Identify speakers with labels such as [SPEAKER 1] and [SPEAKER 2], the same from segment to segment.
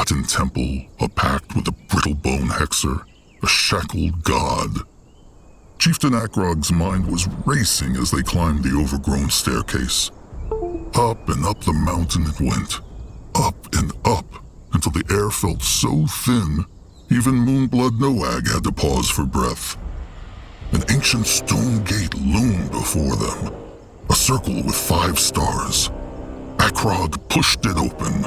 [SPEAKER 1] rotten temple, a pact with a brittle-bone hexer, a shackled god. Chieftain Akrog's mind was racing as they climbed the overgrown staircase. Up and up the mountain it went, up and up, until the air felt so thin, even Moonblood Noag had to pause for breath. An ancient stone gate loomed before them, a circle with 5 stars. Akrog pushed it open.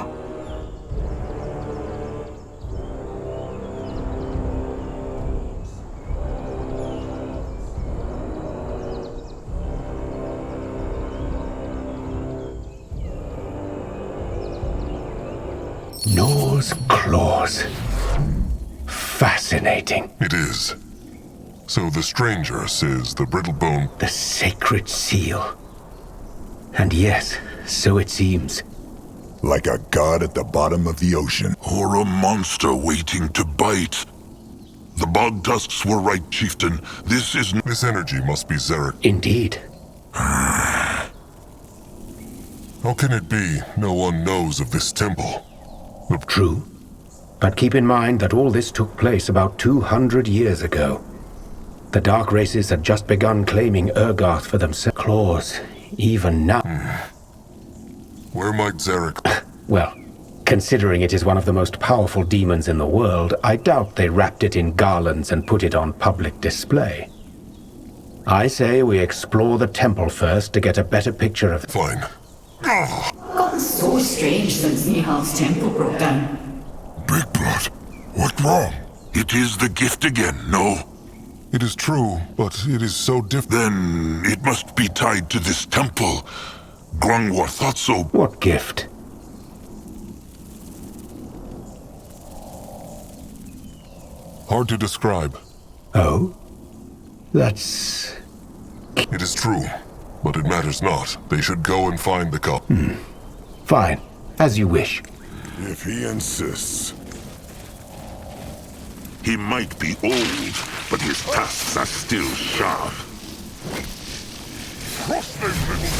[SPEAKER 2] Gnor's claws. Fascinating.
[SPEAKER 3] It is. So the stranger says the brittlebone...
[SPEAKER 2] The sacred seal. And yes, so it seems.
[SPEAKER 4] Like a god at the bottom of the ocean.
[SPEAKER 1] Or a monster waiting to bite. The bog tusks were right, Chieftain.
[SPEAKER 3] This energy must be Zarek.
[SPEAKER 2] Indeed.
[SPEAKER 3] How can it be no one knows of this temple?
[SPEAKER 2] True. But keep in mind that all this took place about 200 years ago. The Dark Races had just begun claiming Urgarth for themselves. Claws, even now.
[SPEAKER 3] Where might Zarek...
[SPEAKER 2] Well, considering it is one of the most powerful demons in the world, I doubt they wrapped it in garlands and put it on public display. I say we explore the temple first to get a better picture of...
[SPEAKER 3] Fine.
[SPEAKER 5] Gotten so strange since Nihal's temple broke down.
[SPEAKER 1] Big Blood, what's wrong? It is the gift again, no?
[SPEAKER 3] It is true, but it is so different.
[SPEAKER 1] Then it must be tied to this temple. Grungwar thought so.
[SPEAKER 2] What gift?
[SPEAKER 3] Hard to describe.
[SPEAKER 2] Oh? That's...
[SPEAKER 3] It is true, but it matters not. They should go and find the cup.
[SPEAKER 2] Fine. As you wish.
[SPEAKER 4] If he insists.
[SPEAKER 1] He might be old, but his tusks are still sharp. Trust me, little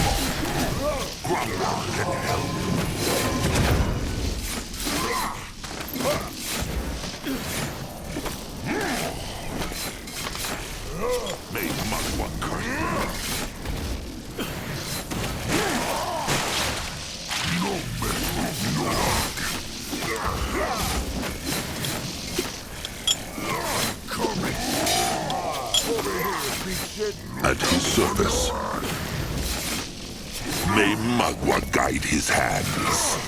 [SPEAKER 1] Grungwar can help. May Magua curse at his service. May Magua guide his hands.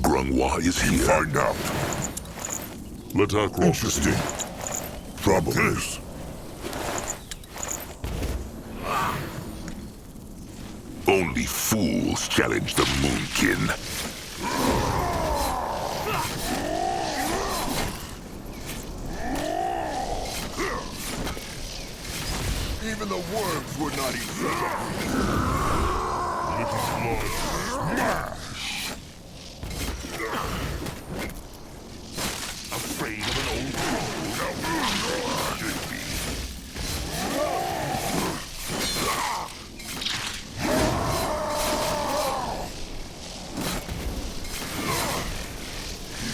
[SPEAKER 1] Grungwar is here.
[SPEAKER 4] Find out.
[SPEAKER 3] Let Akrog...
[SPEAKER 4] Interesting. Trouble is...
[SPEAKER 1] Only fools challenge the Moonkin.
[SPEAKER 4] Even the worms would not eat such a...
[SPEAKER 1] Little blood. Smash! Afraid of an old crow? Should be.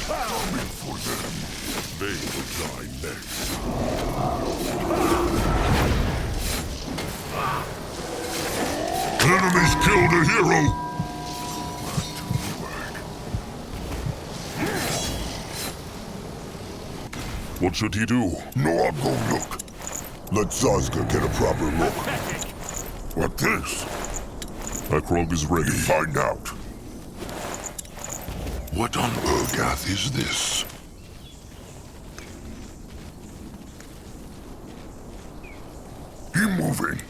[SPEAKER 1] Coming for them. They will die next. Enemies killed a hero!
[SPEAKER 3] What should he do?
[SPEAKER 4] No, I'll go look. Let Zazga get a proper look. What this?
[SPEAKER 3] Akrog is ready.
[SPEAKER 4] Find out.
[SPEAKER 1] What on Urgath is this?
[SPEAKER 4] He moving.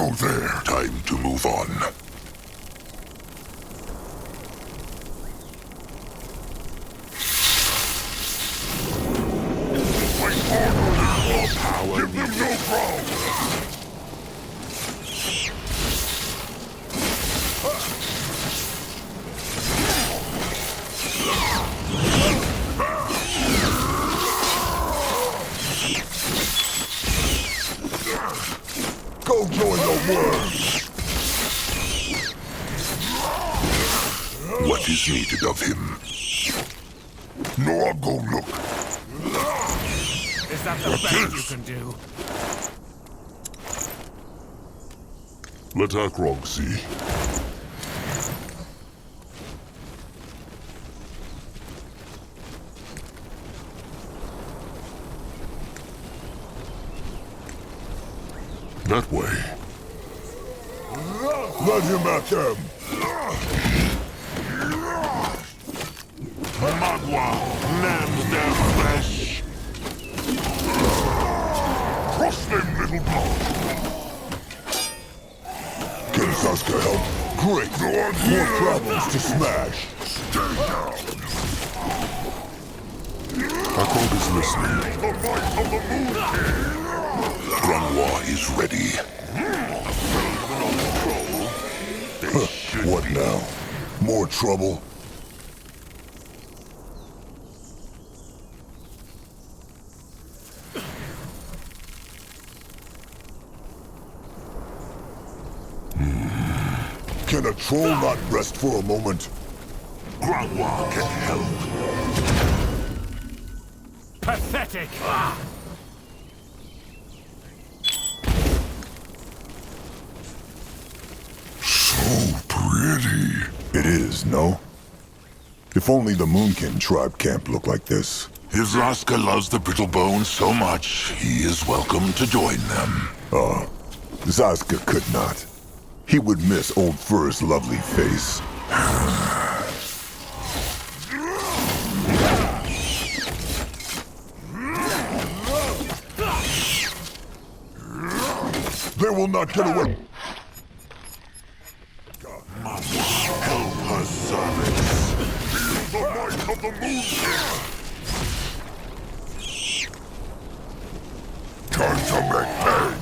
[SPEAKER 4] Now there, time to move on. Give them no ground! Go join the worms! What is needed of him? No, I'll go look.
[SPEAKER 6] Is that the best you can do?
[SPEAKER 3] Let Akrog see. That way.
[SPEAKER 4] Let him at them!
[SPEAKER 3] Magua lambs their flesh. Crush them, little blood.
[SPEAKER 4] Can Saska help? Great! More problems to smash! Stay down!
[SPEAKER 3] Akrog is listening.
[SPEAKER 4] The might of the moon! Granois is ready. What now? More trouble? Can a troll not rest for a moment?
[SPEAKER 3] Granois can help.
[SPEAKER 6] Pathetic!
[SPEAKER 4] So pretty. It is, no? If only the Moonkin tribe camp looked like this.
[SPEAKER 1] If Zaska loves the brittle bones so much, he is welcome to join them.
[SPEAKER 4] Zaska could not. He would miss Old Fur's lovely face. They will not get away.
[SPEAKER 3] Help her servants. Feel the might of the moon.
[SPEAKER 4] Time to make hay.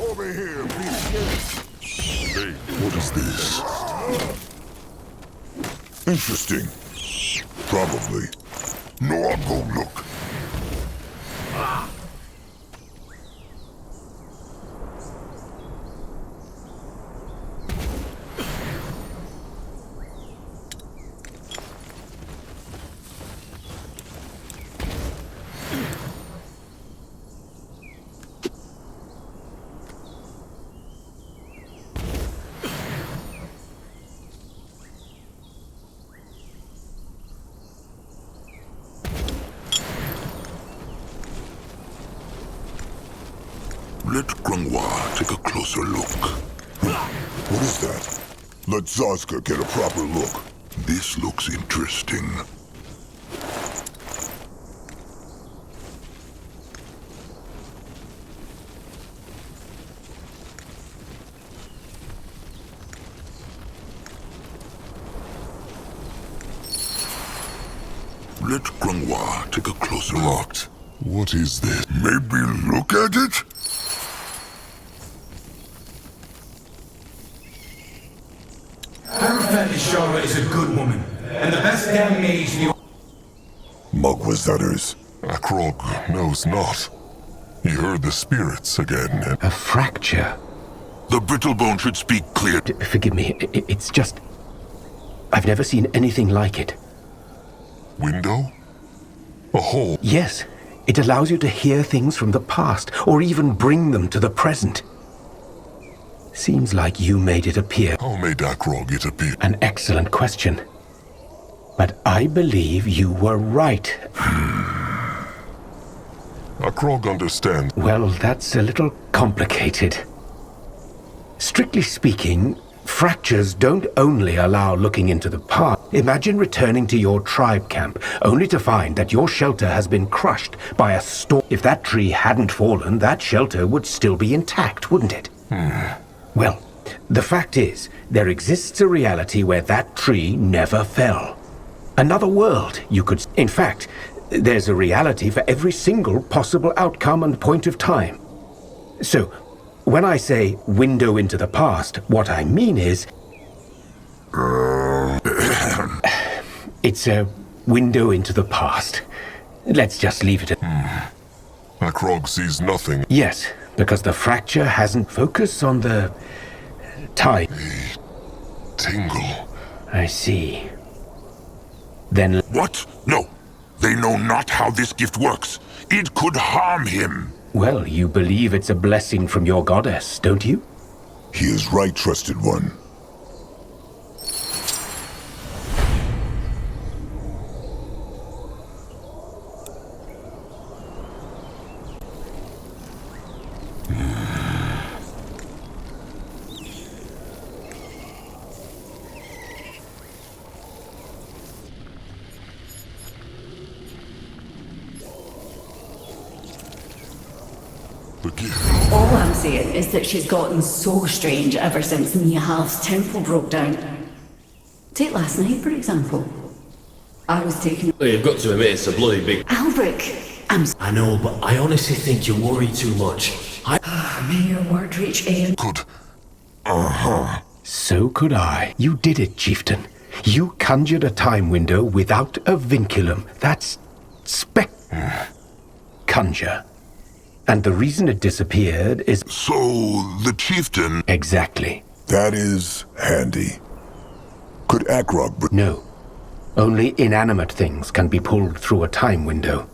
[SPEAKER 4] Over here,
[SPEAKER 3] Hey, what is this?
[SPEAKER 4] interesting. Probably. No, I'll go look.
[SPEAKER 1] Let Granois take a closer look.
[SPEAKER 4] What is that? Let Zaska get a proper look.
[SPEAKER 1] This looks interesting. Let Granois take a closer look.
[SPEAKER 3] What is this?
[SPEAKER 1] Maybe look at it?
[SPEAKER 7] Shara is a good woman, and the best damn mage in the...
[SPEAKER 4] Mugwazutters.
[SPEAKER 3] Akrog knows not. He heard the spirits again and...
[SPEAKER 2] A fracture.
[SPEAKER 1] The brittle bone should speak clear.
[SPEAKER 2] Forgive me, it's just... I've never seen anything like it.
[SPEAKER 3] Window? A hole?
[SPEAKER 2] Yes, it allows you to hear things from the past, or even bring them to the present. Seems like you made it appear.
[SPEAKER 3] How made Akrog it appear?
[SPEAKER 2] An excellent question. But I believe you were right.
[SPEAKER 3] Akrog understands.
[SPEAKER 2] Well, that's a little complicated. Strictly speaking, fractures don't only allow looking into the past. Imagine returning to your tribe camp, only to find that your shelter has been crushed by a storm. If that tree hadn't fallen, that shelter would still be intact, wouldn't it? Well, the fact is, there exists a reality where that tree never fell. Another world, you could... In fact, there's a reality for every single possible outcome and point of time. So, when I say window into the past, what I mean is... It's a window into the past. Let's just leave it at...
[SPEAKER 3] Akrog sees nothing.
[SPEAKER 2] Yes, because the fracture hasn't focused on the... time.
[SPEAKER 3] Tingle.
[SPEAKER 2] I see. Then...
[SPEAKER 6] What? No. They know not how this gift works. It could harm him.
[SPEAKER 2] Well, you believe it's a blessing from your goddess, don't you?
[SPEAKER 4] He is right, trusted one.
[SPEAKER 3] The gift.
[SPEAKER 5] All I'm saying is that she's gotten so strange ever since Nihal's temple broke down. Take last night, for example. I was taking...
[SPEAKER 8] Well, you've got to admit it's a bloody big...
[SPEAKER 5] Albrecht,
[SPEAKER 8] I know, but I honestly think you worry too much.
[SPEAKER 5] May your word reach Aeon.
[SPEAKER 3] Could.
[SPEAKER 2] So could I. You did it, chieftain. You conjured a time window without a vinculum. That's... conjure. And the reason it disappeared is...
[SPEAKER 6] So, the chieftain...
[SPEAKER 2] Exactly.
[SPEAKER 4] That is handy. Could Akrog...
[SPEAKER 2] No. Only inanimate things can be pulled through a time window.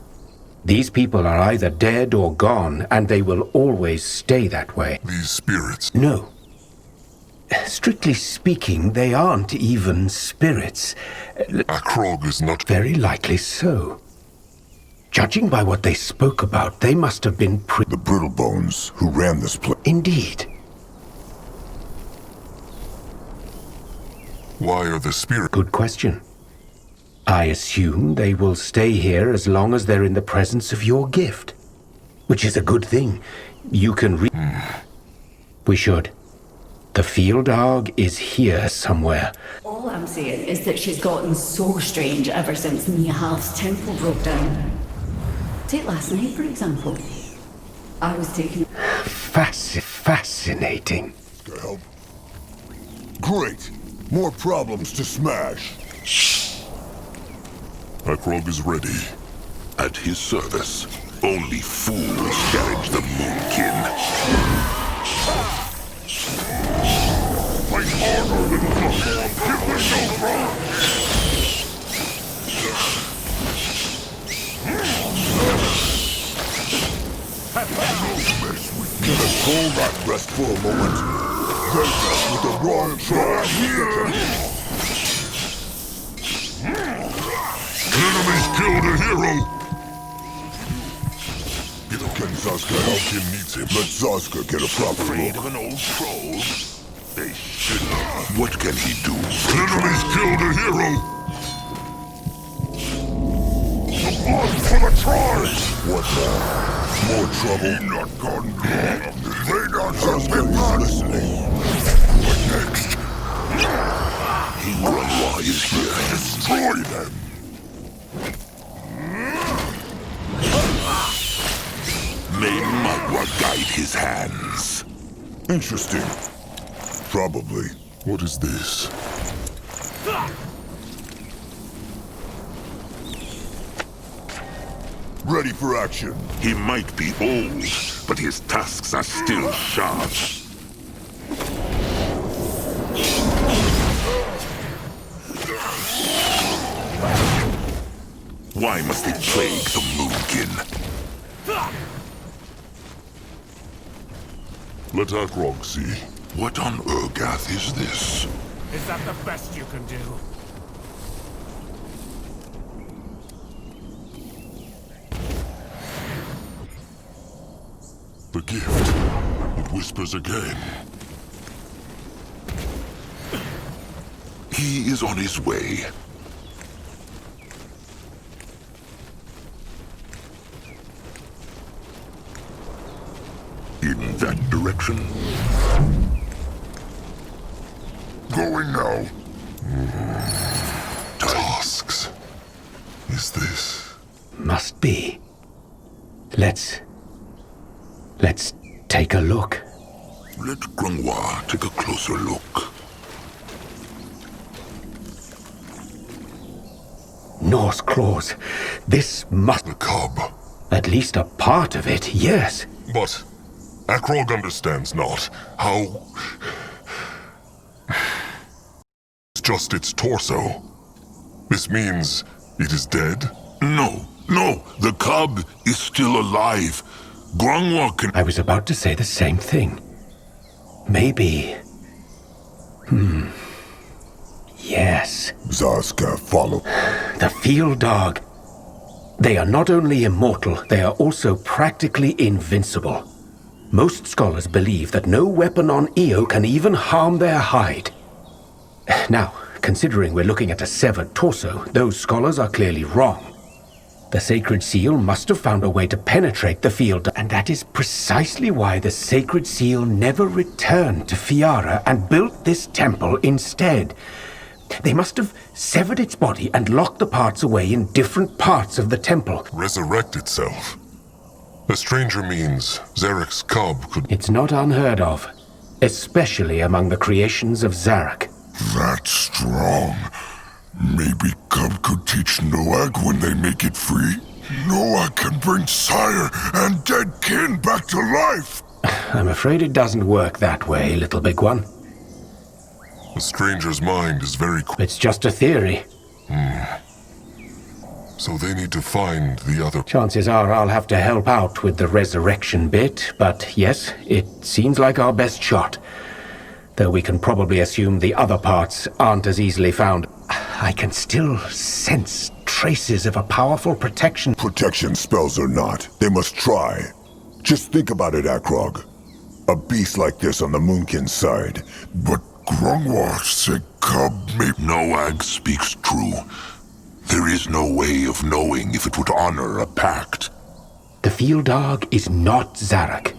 [SPEAKER 2] These people are either dead or gone, and they will always stay that way.
[SPEAKER 3] These spirits.
[SPEAKER 2] No. Strictly speaking, they aren't even spirits.
[SPEAKER 3] Akrog is not...
[SPEAKER 2] Very likely so. Judging by what they spoke about, they must have been
[SPEAKER 4] The Brittlebones who ran this place.
[SPEAKER 2] Indeed.
[SPEAKER 3] Why are the spirits...
[SPEAKER 2] Good question. I assume they will stay here as long as they're in the presence of your gift. Which is a good thing. You can We should. The field dog is here somewhere.
[SPEAKER 5] All I'm saying is that she's gotten so strange ever since Nihal's temple broke down. Take last night, for example. I was taking...
[SPEAKER 2] Fascinating.
[SPEAKER 4] To help. Great. More problems to smash.
[SPEAKER 3] Akrog is ready.
[SPEAKER 6] At his service. Only fools challenge the Moonkin.
[SPEAKER 3] Fight harder, little buckhorn. Give them no ground.
[SPEAKER 4] Let's hold that rest for a moment. They mess with the wrong trash.
[SPEAKER 3] Enemies killed a hero.
[SPEAKER 4] Can Zaska help him? Needs him. Let Zaska get a proper
[SPEAKER 6] Afraid
[SPEAKER 4] look.
[SPEAKER 6] of an old troll? They shouldn't. What can he do?
[SPEAKER 3] Enemies killed a hero. The blood for the tribe.
[SPEAKER 4] What now? More trouble?
[SPEAKER 6] He not gone wrong. They not
[SPEAKER 4] Zaska is listening.
[SPEAKER 6] What next? Ingranwa is here. Destroy them. May Magua guide his hands.
[SPEAKER 4] Interesting. Probably.
[SPEAKER 3] What is this?
[SPEAKER 4] Ready for action.
[SPEAKER 6] He might be old, but his tusks are still sharp. Why must they plague the Moonkin?
[SPEAKER 3] Let Akrog see.
[SPEAKER 6] What on Urgath is this?
[SPEAKER 9] Is that the best you can do?
[SPEAKER 3] The gift. It whispers again.
[SPEAKER 6] He is on his way. In that direction. Going now.
[SPEAKER 3] Tasks. Is this?
[SPEAKER 2] Must be. Let's take a look.
[SPEAKER 6] Let Grangwa take a closer look.
[SPEAKER 2] Norse claws. This must...
[SPEAKER 3] The cub.
[SPEAKER 2] At least a part of it, yes.
[SPEAKER 3] But Akrog understands not how... It's just its torso. This means it is dead?
[SPEAKER 6] No, the cub is still alive. Grangwa can...
[SPEAKER 2] I was about to say the same thing. Maybe... Yes.
[SPEAKER 4] Zaska, follow.
[SPEAKER 2] The field dog. They are not only immortal, they are also practically invincible. Most scholars believe that no weapon on Io can even harm their hide. Now, considering we're looking at a severed torso, those scholars are clearly wrong. The Sacred Seal must have found a way to penetrate the field, and that is precisely why the Sacred Seal never returned to Fiara and built this temple instead. They must have severed its body and locked the parts away in different parts of the temple.
[SPEAKER 3] Resurrect itself. A stranger means Zarek's cub could...
[SPEAKER 2] It's not unheard of, especially among the creations of Zarek.
[SPEAKER 1] That's strong. Maybe Cub could teach Noag when they make it free. Noag can bring sire and dead kin back to life.
[SPEAKER 2] I'm afraid it doesn't work that way, little big one.
[SPEAKER 3] The stranger's mind is very quick.
[SPEAKER 2] It's just a theory.
[SPEAKER 3] So they need to find the other...
[SPEAKER 2] Chances are I'll have to help out with the resurrection bit, but yes, it seems like our best shot. Though we can probably assume the other parts aren't as easily found. I can still sense traces of a powerful protection.
[SPEAKER 4] Protection spells or not, they must try. Just think about it, Akrog. A beast like this on the Moonkin's side.
[SPEAKER 1] But Grungwa said Cub may...
[SPEAKER 6] Noag speaks true. There is no way of knowing if it would honor a pact.
[SPEAKER 2] The field dog is not Zarek.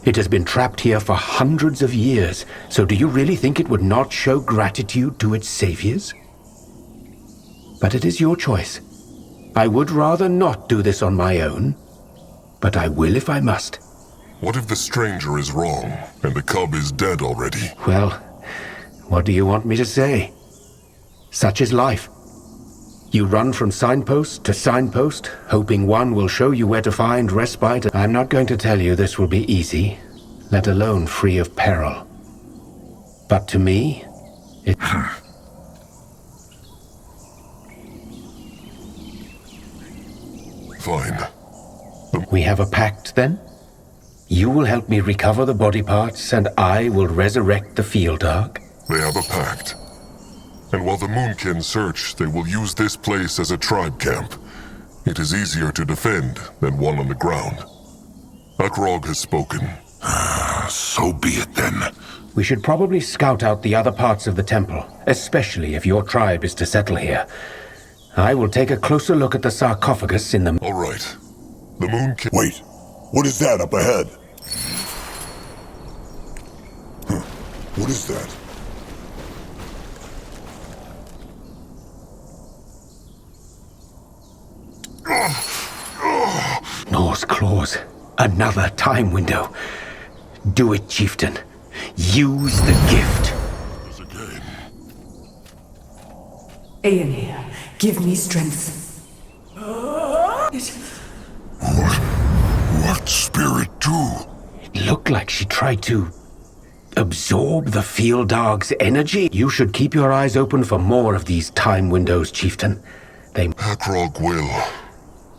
[SPEAKER 2] It has been trapped here for hundreds of years, so do you really think it would not show gratitude to its saviors? But it is your choice. I would rather not do this on my own, but I will if I must.
[SPEAKER 3] What if the stranger is wrong, and the cub is dead already?
[SPEAKER 2] Well, what do you want me to say? Such is life. You run from signpost to signpost, hoping one will show you where to find respite. I'm not going to tell you this will be easy, let alone free of peril. But to me, it...
[SPEAKER 3] Fine.
[SPEAKER 2] We have a pact, then? You will help me recover the body parts, and I will resurrect the field dog?
[SPEAKER 3] They have a pact. And while the Moonkin search, they will use this place as a tribe camp. It is easier to defend than one on the ground. Akrog has spoken.
[SPEAKER 6] So be it then.
[SPEAKER 2] We should probably scout out the other parts of the temple, especially if your tribe is to settle here. I will take a closer look at the sarcophagus in the...
[SPEAKER 3] All right. The Moonkin...
[SPEAKER 4] Wait, what is that up ahead? What is that?
[SPEAKER 2] Norse claws. Another time window. Do it, chieftain. Use the gift.
[SPEAKER 5] Aeonir, give me strength.
[SPEAKER 1] What spirit do?
[SPEAKER 2] It looked like she tried to absorb the field dog's energy. You should keep your eyes open for more of these time windows, chieftain.
[SPEAKER 3] Akrog will.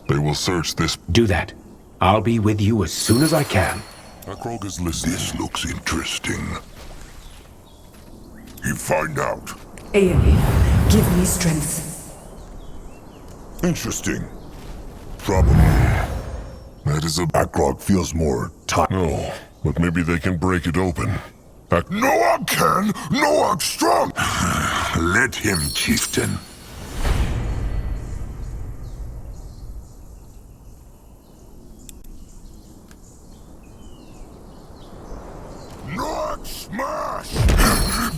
[SPEAKER 3] They will search this...
[SPEAKER 2] Do that. I'll be with you as soon as I can.
[SPEAKER 3] Akrog is listening.
[SPEAKER 6] This looks interesting.
[SPEAKER 1] You find out.
[SPEAKER 5] Aeonir, give me strength.
[SPEAKER 4] Interesting. Probably.
[SPEAKER 3] That is a...
[SPEAKER 4] Akrog feels more tight.
[SPEAKER 3] No, but maybe they can break it open.
[SPEAKER 1] Noag can! Noag's strong!
[SPEAKER 6] Let him, chieftain.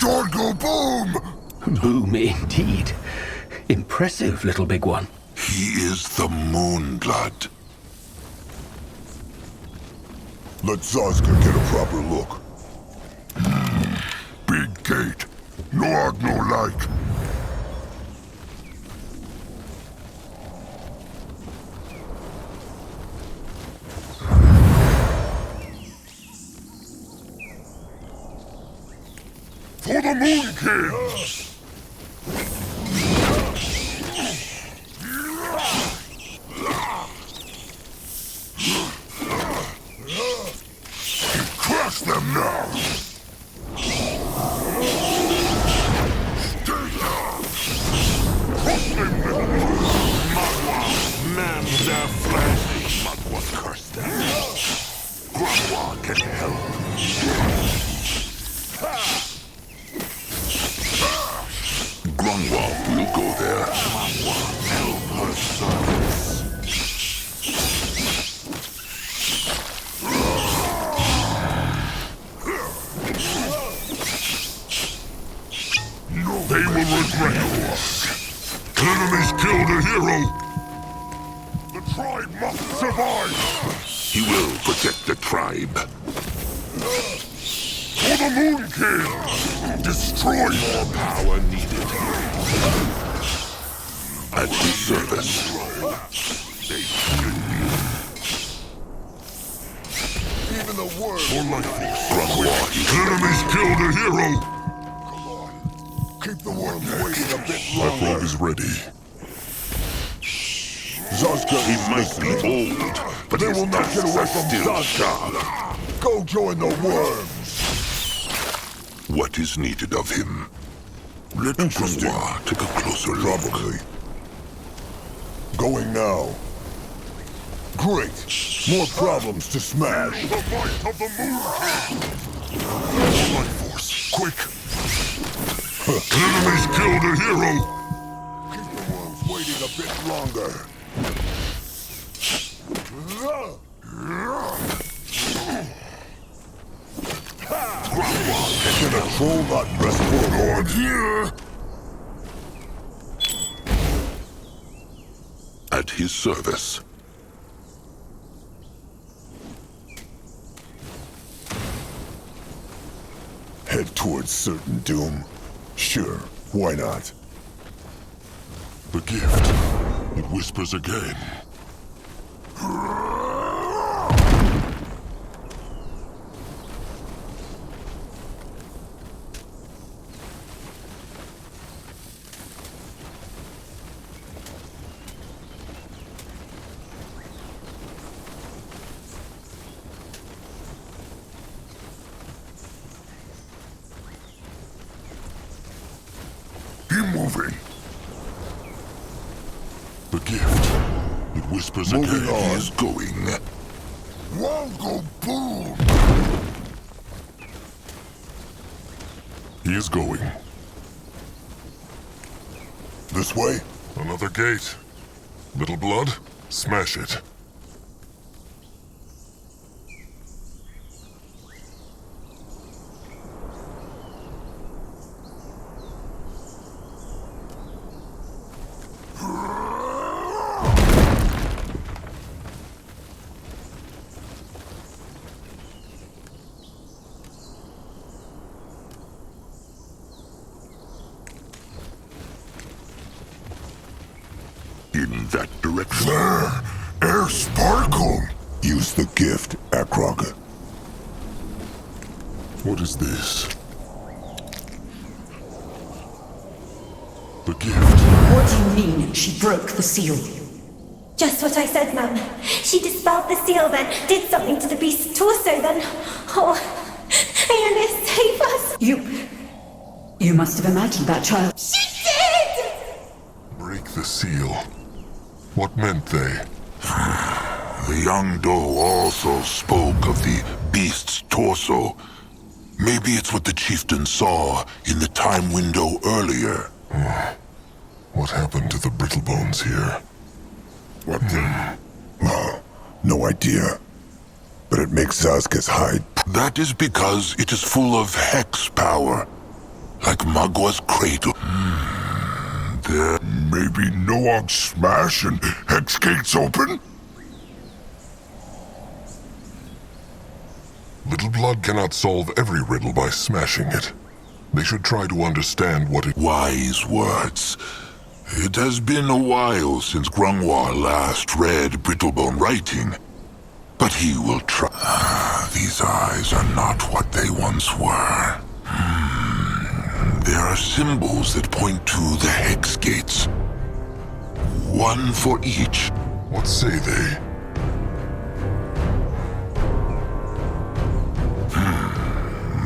[SPEAKER 4] God go boom!
[SPEAKER 2] Boom indeed. Impressive, little big one.
[SPEAKER 6] He is the Moonblood.
[SPEAKER 4] Let Zazka get a proper look.
[SPEAKER 6] Big gate. No art, no light. For the Moon King! Crush them now! Stay down! Crush them with Magua! Man their flesh! Magua curse them! Grandwa can help! Grandwa will go there. Magua help her servants. They will regret it. Enemies killed a hero. The tribe must survive. He will protect the tribe. For the Moon King! Destroy more power needed. At his service. They should be.
[SPEAKER 4] Even the word.
[SPEAKER 6] For life. Enemies killed a hero.
[SPEAKER 4] Keep the worms waiting a bit
[SPEAKER 6] That
[SPEAKER 4] longer.
[SPEAKER 6] road is ready.
[SPEAKER 4] Zazka
[SPEAKER 6] He might be old, but
[SPEAKER 4] They
[SPEAKER 6] his
[SPEAKER 4] will not get
[SPEAKER 6] tasks
[SPEAKER 4] away
[SPEAKER 6] are
[SPEAKER 4] from
[SPEAKER 6] still
[SPEAKER 4] Zazka.
[SPEAKER 6] sharp.
[SPEAKER 4] Go join the worms.
[SPEAKER 6] What is needed of him? Let
[SPEAKER 4] Interesting.
[SPEAKER 6] Grandwa take a closer look.
[SPEAKER 4] Probably. Going now. Great. More problems to smash.
[SPEAKER 6] The might of the Moon King! Life Force, quick! Enemies killed a hero!
[SPEAKER 4] Keep the worms waiting a bit longer. Can a troll not rest for a moment?
[SPEAKER 6] Here! At his service.
[SPEAKER 4] Head towards certain doom. Sure, why not?
[SPEAKER 6] The gift. It whispers again. Be moving. The gift. It whispers
[SPEAKER 4] Moving
[SPEAKER 6] again.
[SPEAKER 4] on.
[SPEAKER 6] He is going.
[SPEAKER 4] Won't go boom!
[SPEAKER 6] He is going.
[SPEAKER 4] This way?
[SPEAKER 3] Another gate. Little blood? Smash it.
[SPEAKER 6] In that direction.
[SPEAKER 4] There! Air sparkle! Use the gift, Akroga.
[SPEAKER 3] What is this? The gift.
[SPEAKER 5] What do you mean she broke the seal?
[SPEAKER 10] Just what I said, Mum. She dispelled the seal, then did something to the beast's torso, then... Oh, Aeolus, save us!
[SPEAKER 5] You must have imagined that child.
[SPEAKER 10] She did!
[SPEAKER 3] Break the seal. What meant they?
[SPEAKER 6] The young doe also spoke of the beast's torso. Maybe it's what the chieftain saw in the time window earlier.
[SPEAKER 3] What happened to the brittle bones here?
[SPEAKER 4] What then? Oh, no idea. But it makes Zazka's hide.
[SPEAKER 6] That is because it is full of hex power. like Magwa's cradle.
[SPEAKER 4] There maybe Noog smash and hex gates open?
[SPEAKER 3] Little Blood cannot solve every riddle by smashing it. They should try to understand what it...
[SPEAKER 6] Wise words. It has been a while since Grungwar last read Brittlebone writing. But he will try. These eyes are not what they once were. There are symbols that point to the hex gates. One for each.
[SPEAKER 3] What say they?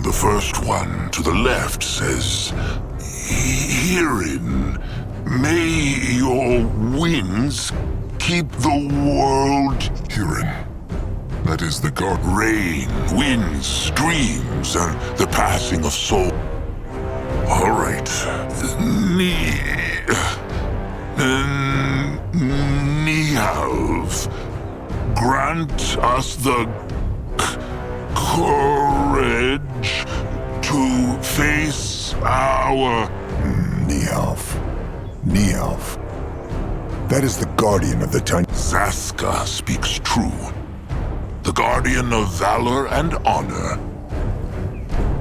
[SPEAKER 6] The first one to the left says, "Herein, may your winds keep the world."
[SPEAKER 3] Herein. That is the guard.
[SPEAKER 6] Rain, winds, streams, and the passing of soul. All right. Nihalv, grant us the courage to face our...
[SPEAKER 4] Nihalv. That is the guardian of the tiny...
[SPEAKER 6] Zaska speaks true. The guardian of valor and honor.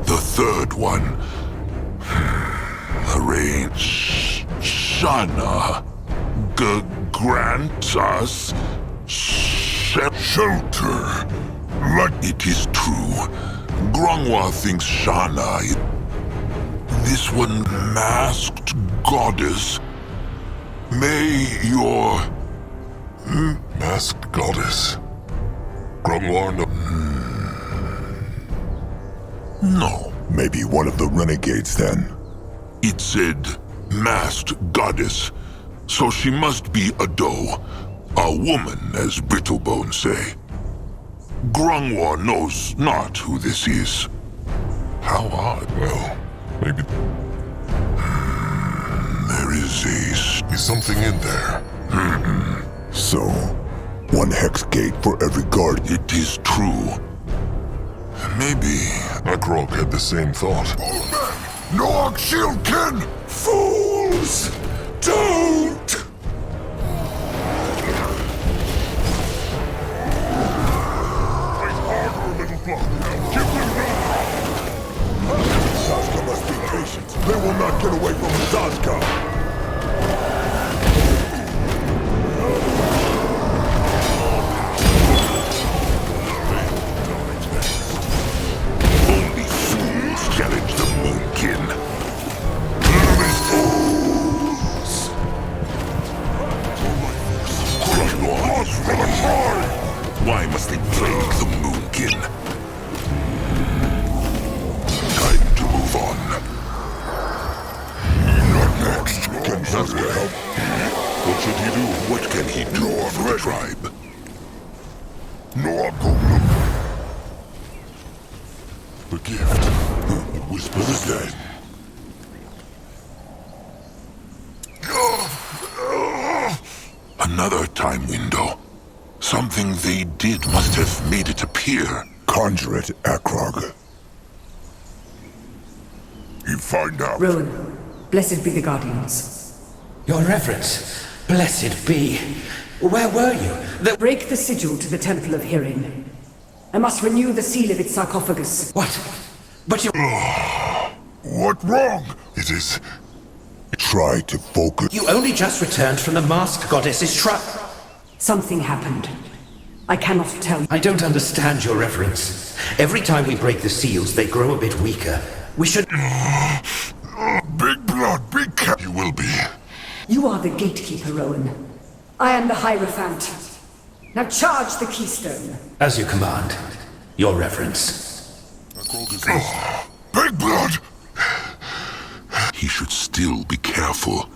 [SPEAKER 6] The third one... Arrange Shana. Grant us...
[SPEAKER 4] Shelter.
[SPEAKER 6] Like it is true. Grungwa thinks Shana... This one, masked goddess. May your...
[SPEAKER 3] Masked goddess. Grungwar
[SPEAKER 6] No.
[SPEAKER 4] Maybe one of the renegades then.
[SPEAKER 6] It said, masked goddess. So she must be a doe. A woman, as Brittlebone say. Grungwar knows not who this is. How odd.
[SPEAKER 3] Well, maybe...
[SPEAKER 6] There is
[SPEAKER 3] something in there.
[SPEAKER 4] So, one hex gate for every guard.
[SPEAKER 6] It is true. Maybe...
[SPEAKER 3] Akrog had the same thought.
[SPEAKER 4] Noog Shieldkin! Fools! Don't! Zazka must be patient. They will not get away from Zazka.
[SPEAKER 6] Only fools challenge the Moonkin. Fools! Grungwar is running. Why must they plague the Moonkin? Time to move on.
[SPEAKER 4] Not next. Can Zazka help?
[SPEAKER 6] What should he do? What can he do for the tribe?
[SPEAKER 4] Noog, go look.
[SPEAKER 3] The gift.
[SPEAKER 6] The whisper is dead. Another time window. Something they did must have made it appear.
[SPEAKER 4] Conjure it, Akrog. You find out.
[SPEAKER 11] Rowan, blessed be the Guardians.
[SPEAKER 8] Your Reverence, blessed be. Where were you?
[SPEAKER 11] Break the sigil to the Temple of Hearing. I must renew the seal of its sarcophagus.
[SPEAKER 8] What? But you...
[SPEAKER 4] What wrong?
[SPEAKER 3] It is...
[SPEAKER 4] Try to focus.
[SPEAKER 8] You only just returned from the masked goddess's shrine.
[SPEAKER 11] Something happened. I cannot tell you.
[SPEAKER 8] I don't understand, Your Reverence. Every time we break the seals, they grow a bit weaker. We should...
[SPEAKER 4] Big Blood, be careful.
[SPEAKER 3] You will be.
[SPEAKER 11] You are the gatekeeper, Rowan. I am the Hierophant. Now charge the keystone.
[SPEAKER 8] As you command, Your Reverence.
[SPEAKER 4] Big Blood!
[SPEAKER 6] He should still be careful.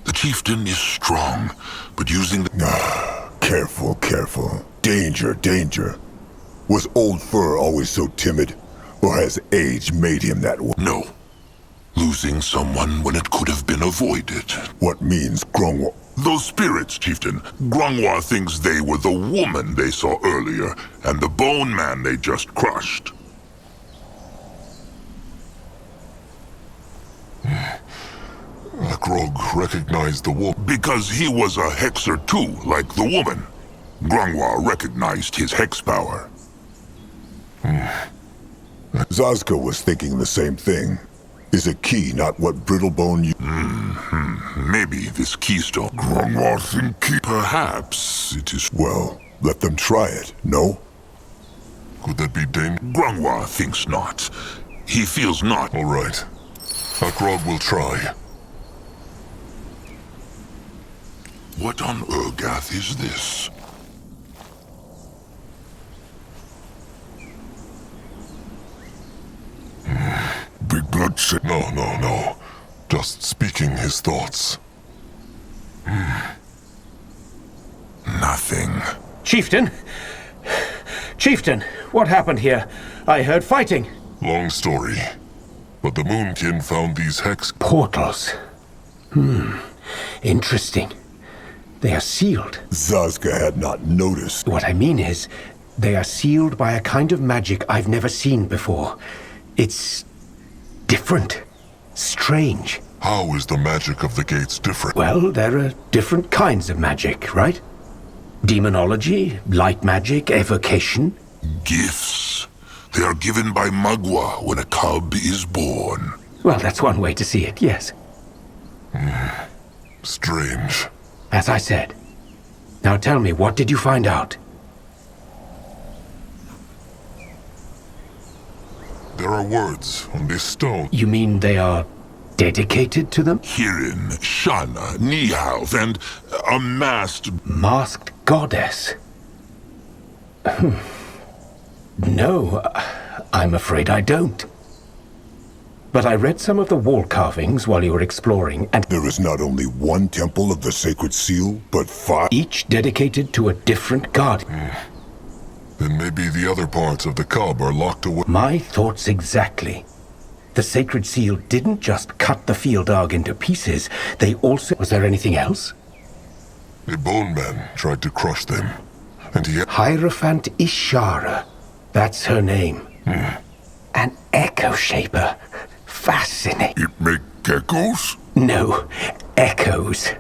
[SPEAKER 6] The chieftain is strong, but using the...
[SPEAKER 4] Careful, careful. Danger, danger. Was Old Fur always so timid? Or has age made him that way?
[SPEAKER 6] No. Losing someone when it could have been avoided.
[SPEAKER 4] What means Grungwar?
[SPEAKER 6] Those spirits, chieftain. Grungwar thinks they were the woman they saw earlier, and the bone man they just crushed.
[SPEAKER 3] Akrog recognized the wolf.
[SPEAKER 6] Because he was a hexer too, like the woman. Grungwa recognized his hex power.
[SPEAKER 4] Zazka was thinking the same thing. Is a key not what Brittlebone
[SPEAKER 6] Maybe this keystone. Grungwa think perhaps it is.
[SPEAKER 4] Well, let them try it, no?
[SPEAKER 3] Could that be dangerous?
[SPEAKER 6] Grungwa thinks not. He feels not.
[SPEAKER 3] All right. Akrog will try.
[SPEAKER 6] What on Urgath is this?
[SPEAKER 4] Big Blood said...
[SPEAKER 3] No. Just speaking his thoughts.
[SPEAKER 6] Nothing.
[SPEAKER 2] Chieftain? Chieftain, what happened here? I heard fighting.
[SPEAKER 3] Long story. But the Moonkin found these hex...
[SPEAKER 2] Portals. Interesting. They are sealed.
[SPEAKER 4] Zazka had not noticed.
[SPEAKER 2] What I mean is, they are sealed by a kind of magic I've never seen before. It's different. Strange.
[SPEAKER 3] How is the magic of the gates different?
[SPEAKER 2] Well, there are different kinds of magic, right? Demonology, light magic, evocation.
[SPEAKER 6] Gifts. They are given by Magua when a cub is born.
[SPEAKER 2] Well, that's one way to see it, yes.
[SPEAKER 3] Strange.
[SPEAKER 2] As I said. Now tell me, what did you find out?
[SPEAKER 3] There are words on this stone.
[SPEAKER 2] You mean they are dedicated to them?
[SPEAKER 6] Kirin, Shana, Nihalv, and a
[SPEAKER 2] masked goddess. No, I'm afraid I don't. But I read some of the wall carvings while you were exploring, and
[SPEAKER 4] there is not only one temple of the Sacred Seal, but 5.
[SPEAKER 2] Each dedicated to a different god.
[SPEAKER 3] Then maybe the other parts of the cub are locked away.
[SPEAKER 2] My thoughts exactly. The Sacred Seal didn't just cut the field dog into pieces, they also... Was there anything else?
[SPEAKER 3] A bone man tried to crush them, and he...
[SPEAKER 2] Hierophant Ishara. That's her name. An echo shaper. Fascinating.
[SPEAKER 6] It make echoes?
[SPEAKER 2] No, echoes.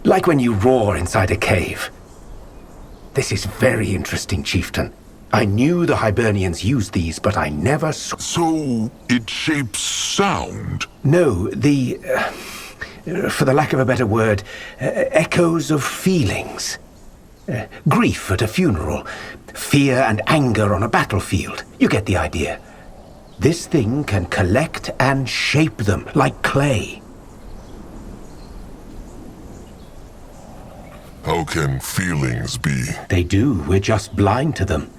[SPEAKER 2] Like when you roar inside a cave. This is very interesting, Chieftain. I knew the Hibernians used these, but I never saw...
[SPEAKER 6] So, it shapes sound?
[SPEAKER 2] No, for the lack of a better word, echoes of feelings. Grief at a funeral, fear and anger on a battlefield. You get the idea. This thing can collect and shape them, like clay.
[SPEAKER 3] How can feelings be?
[SPEAKER 2] They do, we're just blind to them.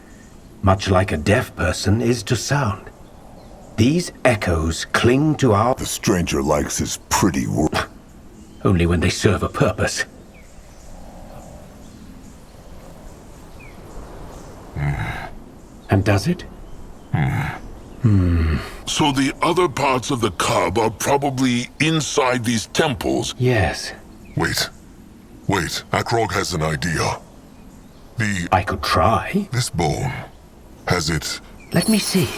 [SPEAKER 2] Much like a deaf person is to sound. These echoes cling to our...
[SPEAKER 4] The stranger likes his pretty work.
[SPEAKER 2] Only when they serve a purpose. And does it?
[SPEAKER 6] So the other parts of the cub are probably inside these temples?
[SPEAKER 2] Yes.
[SPEAKER 3] Wait, Akrog has an idea.
[SPEAKER 2] I could try.
[SPEAKER 3] This bone, has it...
[SPEAKER 2] Let me see.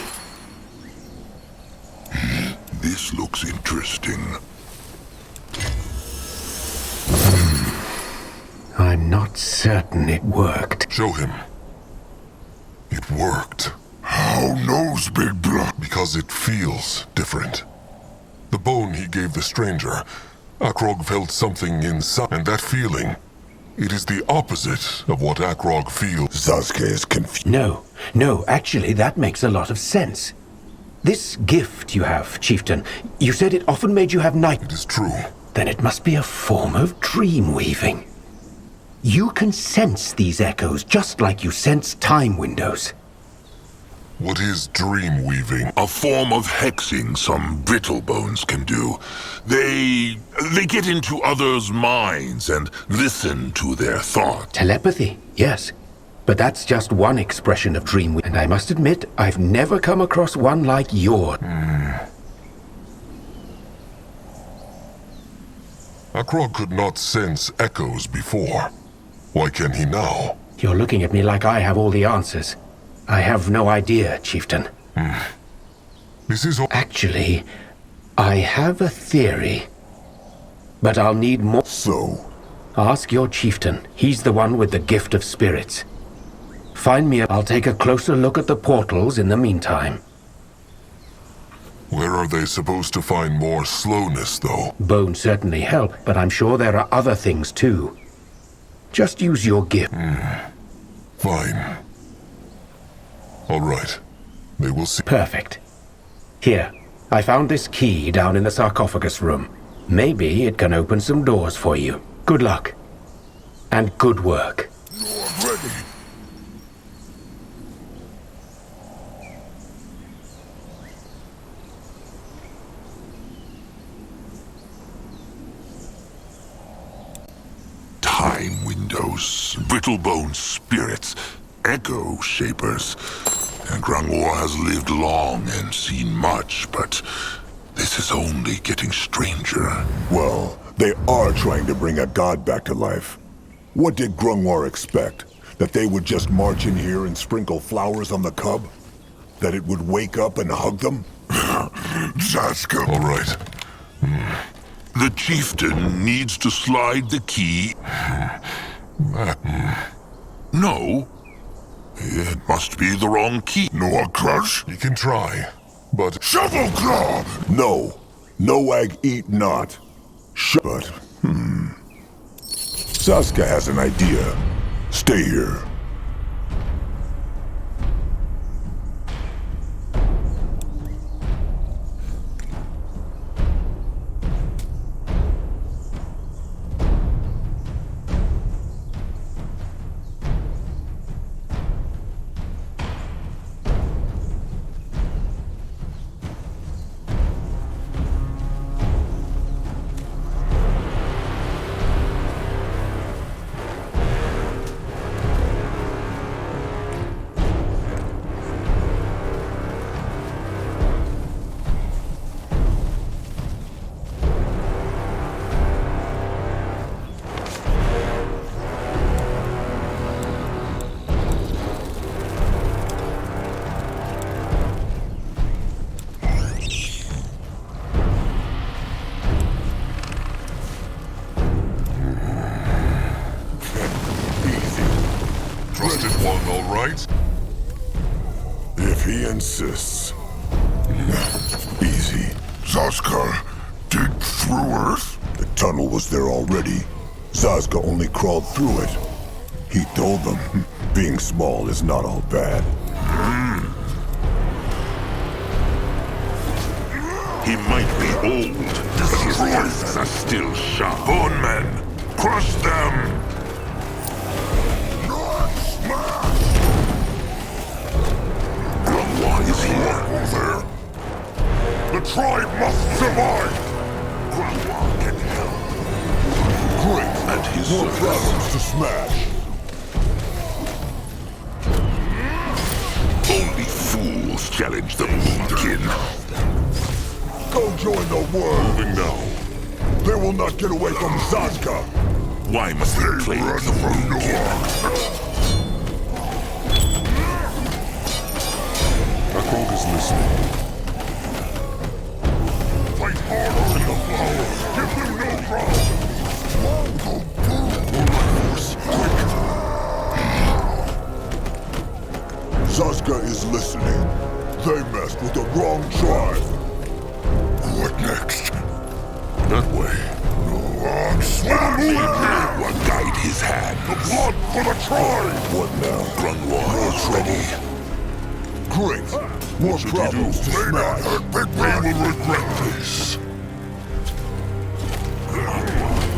[SPEAKER 6] This looks interesting.
[SPEAKER 2] I'm not certain it worked.
[SPEAKER 3] Show him. It worked.
[SPEAKER 6] How knows Big Blood?
[SPEAKER 3] Because it feels different. The bone he gave the stranger, Akrog felt something inside, and that feeling, it is the opposite of what Akrog feels.
[SPEAKER 4] Zazka is confused.
[SPEAKER 2] No, actually, that makes a lot of sense. This gift you have, Chieftain, you said it often made you have night...
[SPEAKER 3] It is true.
[SPEAKER 2] Then it must be a form of dream weaving. You can sense these echoes just like you sense time windows.
[SPEAKER 3] What is dream weaving?
[SPEAKER 6] A form of hexing some brittlebones can do. They get into others' minds and listen to their thoughts.
[SPEAKER 2] Telepathy, yes. But that's just one expression of dream weaving. And I must admit, I've never come across one like yours.
[SPEAKER 3] Akrog could not sense echoes before. Why can he now?
[SPEAKER 2] You're looking at me like I have all the answers. I have no idea, Chieftain.
[SPEAKER 3] This is all...
[SPEAKER 2] Actually, I have a theory. But I'll need more.
[SPEAKER 4] So?
[SPEAKER 2] Ask your chieftain. He's the one with the gift of spirits. Find me. I'll take a closer look at the portals in the meantime.
[SPEAKER 3] Where are they supposed to find more slowness, though?
[SPEAKER 2] Bones certainly help, but I'm sure there are other things too. Just use your gift.
[SPEAKER 3] Fine. All right. They will see.
[SPEAKER 2] Perfect. Here, I found this key down in the sarcophagus room. Maybe it can open some doors for you. Good luck. And good work.
[SPEAKER 6] You're ready. Time windows, brittle-bone spirits, echo shapers. And Grangor has lived long and seen much, but this is only getting stranger.
[SPEAKER 4] Well, they are trying to bring a god back to life. What did Grungwar expect? That they would just march in here and sprinkle flowers on the cub? That it would wake up and hug them?
[SPEAKER 6] Zaska.
[SPEAKER 3] All right.
[SPEAKER 6] The chieftain needs to slide the key. No. It must be the wrong key. No crush?
[SPEAKER 3] You can try, but...
[SPEAKER 6] Shovel claw!
[SPEAKER 4] No. Noag eat not. But, Saska has an idea. Stay here. If he insists. Easy.
[SPEAKER 6] Zaska, dig through Earth?
[SPEAKER 4] The tunnel was there already. Zazka only crawled through it. He told them, being small is not all bad.
[SPEAKER 6] He might be old, but his tusks are still sharp. Bone men, crush them! Grungwa is here. There. The tribe must survive! Grungwa can help.
[SPEAKER 4] Great!
[SPEAKER 6] And his
[SPEAKER 4] More
[SPEAKER 6] service.
[SPEAKER 4] problems to smash.
[SPEAKER 6] Only fools challenge the Moonkin.
[SPEAKER 4] Go join the war.
[SPEAKER 3] Moving now.
[SPEAKER 4] They will not get away from Zazka.
[SPEAKER 6] Why must they claim the Moonkin?
[SPEAKER 3] Akrog is listening.
[SPEAKER 6] Fight harder in the flowers. Give them no ground. Go force, quick.
[SPEAKER 4] Zazka is listening. They messed with the wrong tribe.
[SPEAKER 6] What next?
[SPEAKER 3] That way.
[SPEAKER 6] Grungwa guide his hand.
[SPEAKER 3] The blood for the tribe!
[SPEAKER 4] What now?
[SPEAKER 6] Grungwa is ready.
[SPEAKER 4] Great. More problems to smash.
[SPEAKER 6] They will regret this.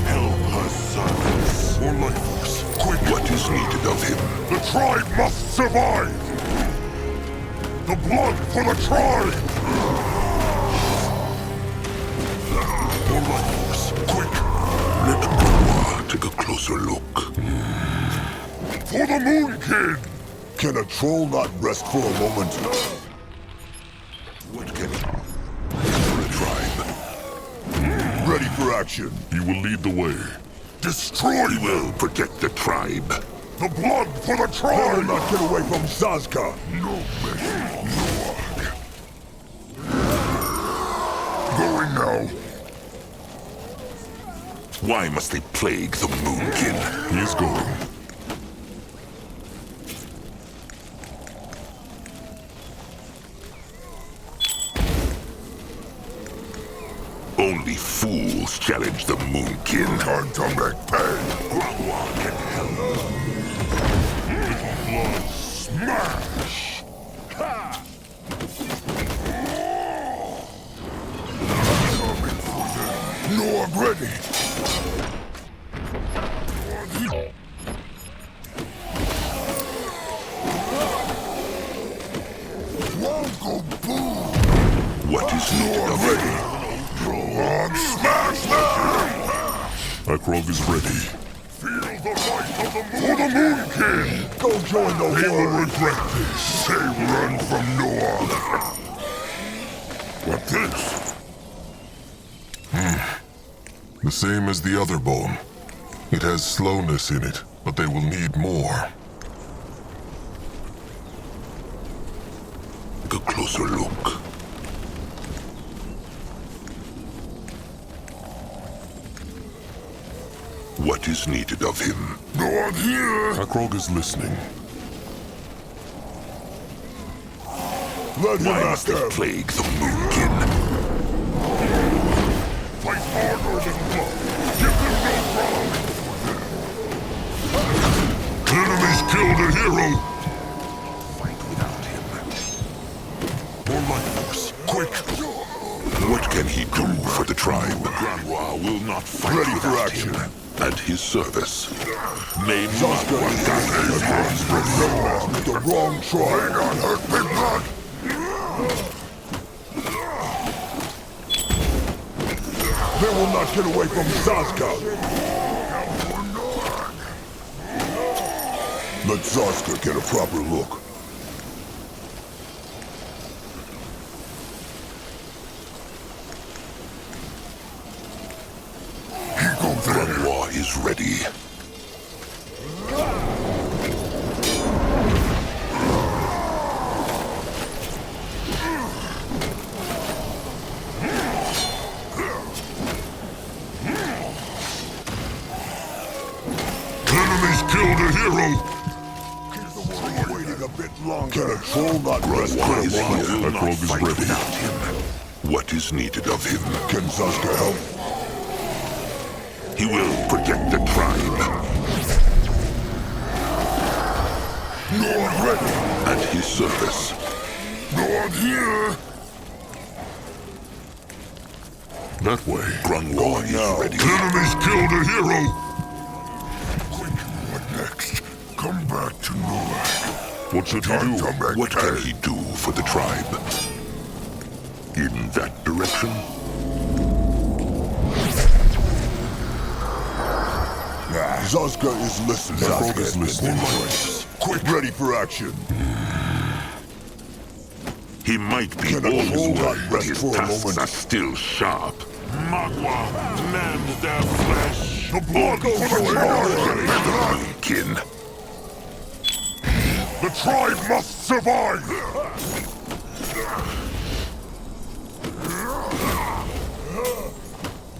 [SPEAKER 6] Help us, sons. More lifers. Quick, what is needed of him?
[SPEAKER 3] The tribe must survive! The blood for the tribe!
[SPEAKER 6] More lifers. Quick. Let Grungwa take a closer look.
[SPEAKER 3] For the Moon Kid!
[SPEAKER 4] Can a troll not rest for a moment?
[SPEAKER 6] What can he... For a tribe.
[SPEAKER 4] Ready for action.
[SPEAKER 3] You will lead the way.
[SPEAKER 6] Destroy will protect the tribe.
[SPEAKER 3] The blood for the
[SPEAKER 4] They
[SPEAKER 3] tribe!
[SPEAKER 4] will not get away from Zazka.
[SPEAKER 6] No mercy, no. Going now. Why must they plague the Moonkin?
[SPEAKER 3] He's going.
[SPEAKER 6] Only fools challenge the Moonkin.
[SPEAKER 1] Time to make pain.
[SPEAKER 6] Grandwa can help.
[SPEAKER 1] Blood smash! Ha! No, I'm ready.
[SPEAKER 6] What is needed of him?
[SPEAKER 1] Smash them!
[SPEAKER 3] Akrog is ready.
[SPEAKER 1] Feel the light of the moon. For the Moonkin! Go join the He will regret this. Say run from Noah. What this?
[SPEAKER 3] The same as the other bone. It has slowness in it, but they will need more.
[SPEAKER 6] Take a closer look. What is needed of him?
[SPEAKER 1] No one here!
[SPEAKER 3] Akrog is listening.
[SPEAKER 1] Let him
[SPEAKER 6] Why
[SPEAKER 1] ask
[SPEAKER 6] must they
[SPEAKER 1] them.
[SPEAKER 6] plague the Moonkin?
[SPEAKER 1] Fight harder than blood. Give them no ground. Enemies killed a hero.
[SPEAKER 6] Fight without him.
[SPEAKER 1] More life force. Quick.
[SPEAKER 6] What can he do for the tribe? Grandwa will not fight
[SPEAKER 1] Ready for
[SPEAKER 6] without
[SPEAKER 1] action.
[SPEAKER 6] him. At his service. May
[SPEAKER 1] Zaska
[SPEAKER 6] Magua
[SPEAKER 1] is
[SPEAKER 6] guide his hands
[SPEAKER 1] with the wrong tribe. They got hurt, big blood. They will not get away from Zaska. Let Zaska get a proper look.
[SPEAKER 6] Grandwa is ready.
[SPEAKER 1] Enemies killed a hero. Keep the world waiting a bit longer. Can a troll not rest for a
[SPEAKER 6] Grandwa is
[SPEAKER 1] moment?
[SPEAKER 6] here. Will not
[SPEAKER 3] Akrog is
[SPEAKER 6] fight
[SPEAKER 3] ready.
[SPEAKER 6] without him. What is needed of him?
[SPEAKER 1] Can Zaska help?
[SPEAKER 6] He will protect the tribe.
[SPEAKER 1] No one ready.
[SPEAKER 6] At his service.
[SPEAKER 1] No one here.
[SPEAKER 3] That way.
[SPEAKER 6] Grandwa is
[SPEAKER 1] now.
[SPEAKER 6] ready.
[SPEAKER 1] Enemies killed a hero. Quick, what next? Come back to Noah.
[SPEAKER 3] What should he
[SPEAKER 1] Time
[SPEAKER 3] do?
[SPEAKER 1] to make
[SPEAKER 6] What can
[SPEAKER 1] hay.
[SPEAKER 6] he do for the tribe? In that direction?
[SPEAKER 1] Zaska is listening.
[SPEAKER 3] Akrog is listening.
[SPEAKER 1] Quick, ready for action.
[SPEAKER 6] He might be
[SPEAKER 1] Can a
[SPEAKER 6] old,
[SPEAKER 1] troll not
[SPEAKER 6] but
[SPEAKER 1] rest
[SPEAKER 6] his
[SPEAKER 1] for a
[SPEAKER 6] tusks
[SPEAKER 1] moment?
[SPEAKER 6] are still sharp.
[SPEAKER 1] Magua, mend their flesh. The blood
[SPEAKER 6] Only
[SPEAKER 1] for the
[SPEAKER 6] fools
[SPEAKER 1] Lord.
[SPEAKER 6] challenge the Moonkin.
[SPEAKER 1] The tribe must survive.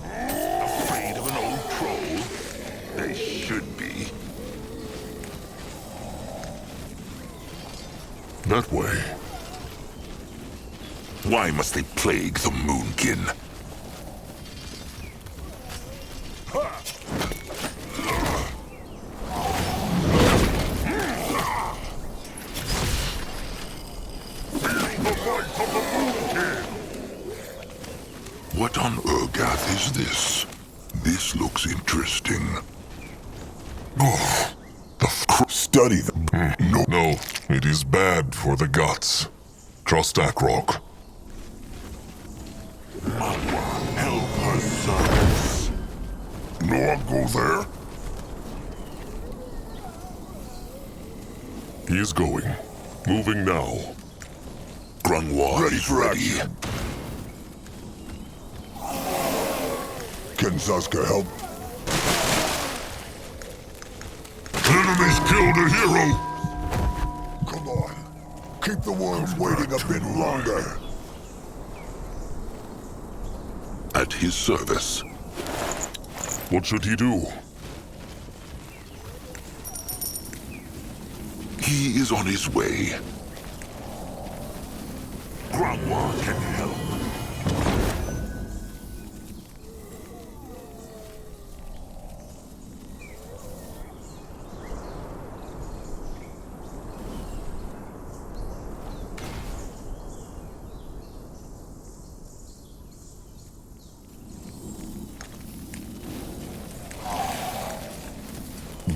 [SPEAKER 6] Afraid of an old troll? They should be.
[SPEAKER 3] That way.
[SPEAKER 6] Why must they plague the Moonkin? What on Urgath is this? This looks interesting.
[SPEAKER 1] Oh, study them.
[SPEAKER 3] No, it is bad for the gods. Trust Akrog.
[SPEAKER 1] Help her sons. No one go there?
[SPEAKER 3] He is going. Moving now.
[SPEAKER 6] Grandwa
[SPEAKER 1] Ready
[SPEAKER 6] is
[SPEAKER 1] for
[SPEAKER 6] ready.
[SPEAKER 1] action. Can Zaska help? Enemies killed a hero! Come on. Keep the worms waiting a bit longer.
[SPEAKER 6] At his service.
[SPEAKER 3] What should he do?
[SPEAKER 6] He is on his way. Grandma can help.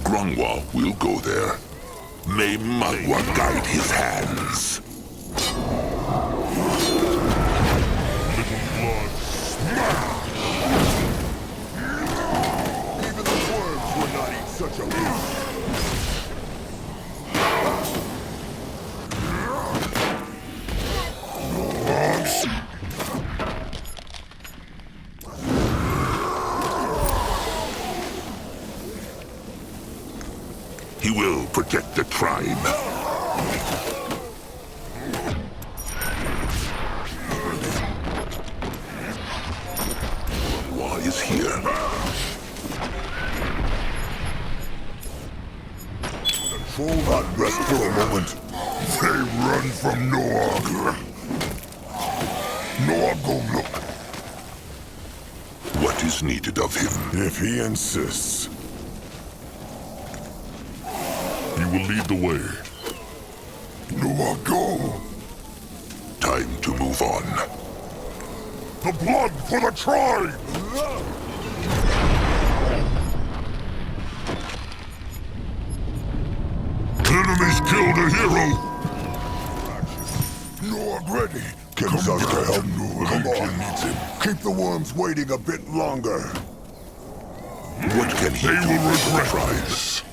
[SPEAKER 6] Grungwa will go there. May Magwa guide his hands.
[SPEAKER 4] Even the worms would not eat such a meal.
[SPEAKER 6] He will protect the tribe. Grungwa is here.
[SPEAKER 4] Control not rest for a moment.
[SPEAKER 6] They run from Noag. Noag go look. What is needed of him?
[SPEAKER 4] If he insists.
[SPEAKER 3] He will lead the way.
[SPEAKER 6] Noag go. Time to move on.
[SPEAKER 3] The blood for the tribe!
[SPEAKER 6] Enemies killed a hero!
[SPEAKER 4] Noag ready. Can Cirlce help? Come on. Keep the worms waiting a bit longer.
[SPEAKER 6] What can he do
[SPEAKER 3] will
[SPEAKER 6] with the
[SPEAKER 3] regret
[SPEAKER 6] tribes?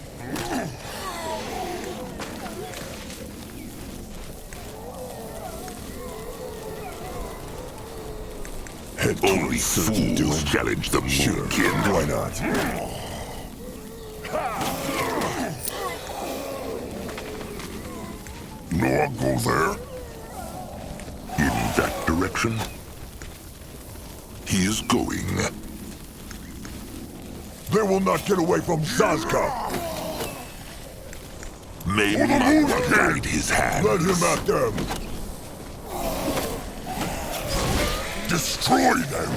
[SPEAKER 4] Head
[SPEAKER 6] Only
[SPEAKER 4] certain
[SPEAKER 6] fools
[SPEAKER 4] doom.
[SPEAKER 6] challenge the
[SPEAKER 4] Sure,
[SPEAKER 6] Moonkin.
[SPEAKER 4] why not?
[SPEAKER 6] Noag go there? In that direction? He is going.
[SPEAKER 4] They will not get away from Zazka.
[SPEAKER 6] May Magwa guide his hands.
[SPEAKER 4] Let him at them.
[SPEAKER 6] Destroy them!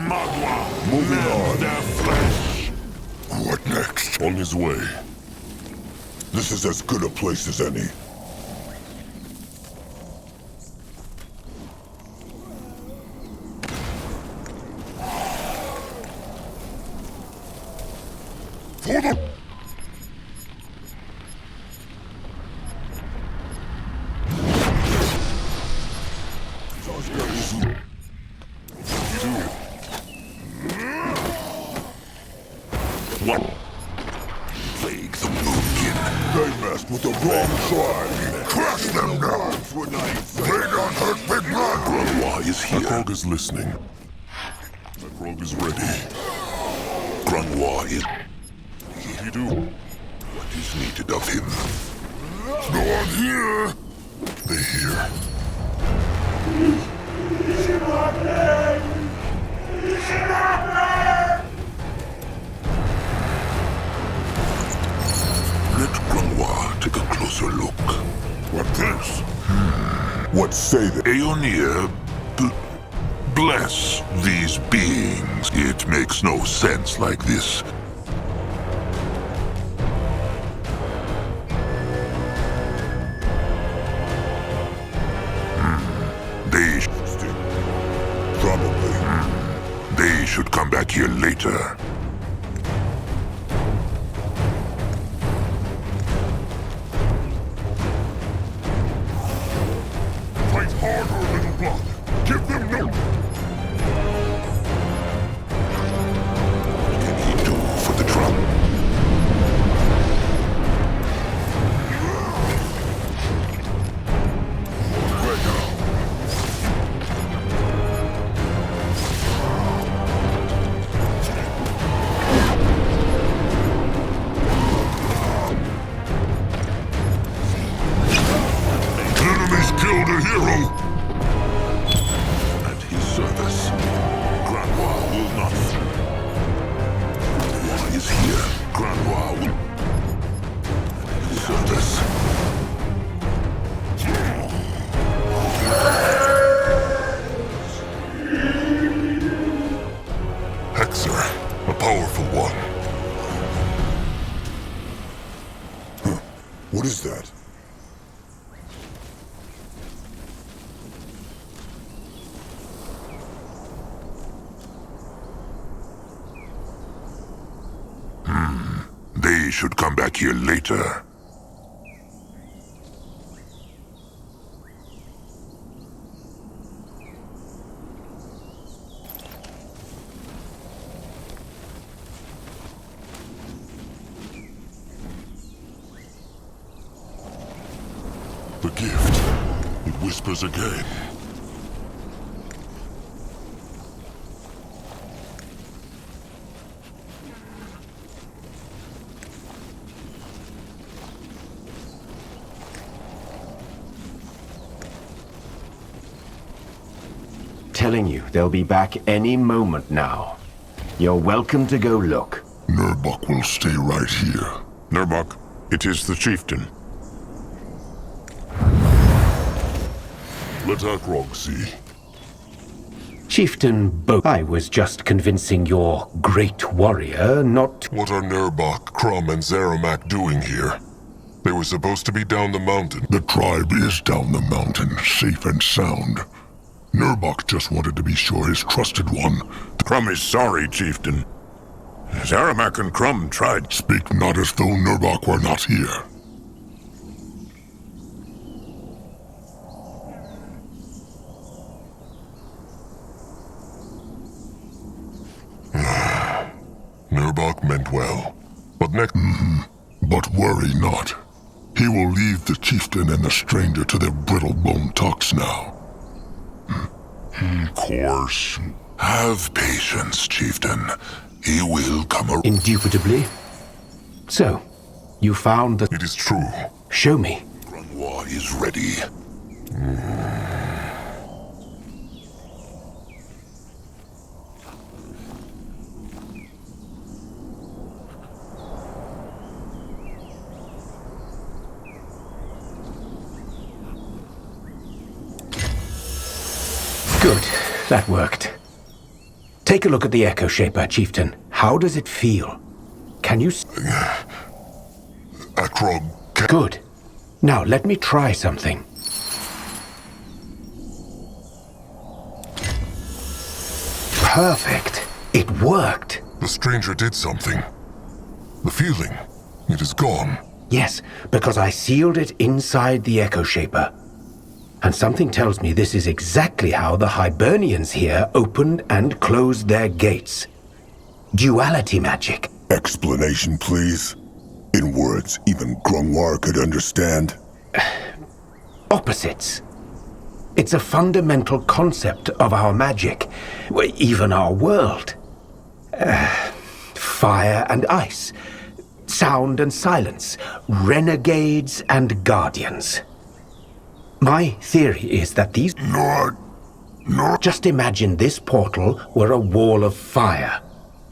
[SPEAKER 6] Magwa,
[SPEAKER 4] Moving on.
[SPEAKER 6] their flesh!
[SPEAKER 4] What next?
[SPEAKER 3] On his way.
[SPEAKER 4] This is as good a place as any.
[SPEAKER 6] For the... What? Plague the Moonkin.
[SPEAKER 4] They messed with the wrong tribe.
[SPEAKER 6] Crush them now! They don't hurt Big Blood! Grungwa is here.
[SPEAKER 3] Akrog is listening. Akrog is ready.
[SPEAKER 6] Grungwa is...
[SPEAKER 3] What should he do?
[SPEAKER 6] What is needed of him? No one here! They hear. Let Grungwa take a closer look.
[SPEAKER 4] What this? What say they?
[SPEAKER 6] Aeonir, bless these beings. It makes no sense like this. They...
[SPEAKER 4] Probably.
[SPEAKER 6] They should come back here later.
[SPEAKER 3] Fight harder, little blood! Give them no...
[SPEAKER 6] What can he do for the drum? Enemies killed a hero! At his service.
[SPEAKER 4] that.
[SPEAKER 6] They should come back here later.
[SPEAKER 3] The gift. It whispers again.
[SPEAKER 2] Telling you, they'll be back any moment now. You're welcome to go look.
[SPEAKER 1] Nurbok will stay right here.
[SPEAKER 6] Nurbok, it is the chieftain.
[SPEAKER 3] Let Akrog see.
[SPEAKER 2] Chieftain I was just convincing your great warrior not...
[SPEAKER 3] What are Nurbok, Crumb, and Zeramak doing here? They were supposed to be down the mountain.
[SPEAKER 1] The tribe is down the mountain, safe and sound. Nurbok just wanted to be sure his trusted one...
[SPEAKER 6] Crumb is sorry, chieftain. Zeramak and Crumb tried...
[SPEAKER 1] Speak not as though Nurbok were not here.
[SPEAKER 3] Nurbok meant well. But next...
[SPEAKER 1] But worry not. He will leave the chieftain and the stranger to their brittle bone talks now.
[SPEAKER 6] Of course. Have patience, chieftain. He will come around.
[SPEAKER 2] Indubitably. So, you found the...
[SPEAKER 3] It is true.
[SPEAKER 2] Show me.
[SPEAKER 6] Grunwar is ready.
[SPEAKER 2] Good. That worked. Take a look at the Echo Shaper, Chieftain. How does it feel? Can you...
[SPEAKER 3] Akrog...
[SPEAKER 2] Good. Now, let me try something. Perfect. It worked.
[SPEAKER 3] The stranger did something. The feeling. It is gone.
[SPEAKER 2] Yes, because I sealed it inside the Echo Shaper. And something tells me this is exactly how the Hibernians here opened and closed their gates. Duality magic.
[SPEAKER 4] Explanation, please. In words even Grunwar could understand.
[SPEAKER 2] Opposites. It's a fundamental concept of our magic, even our world. Fire and ice, sound and silence, renegades and guardians. My theory is that these...
[SPEAKER 6] No.
[SPEAKER 2] Just imagine this portal were a wall of fire.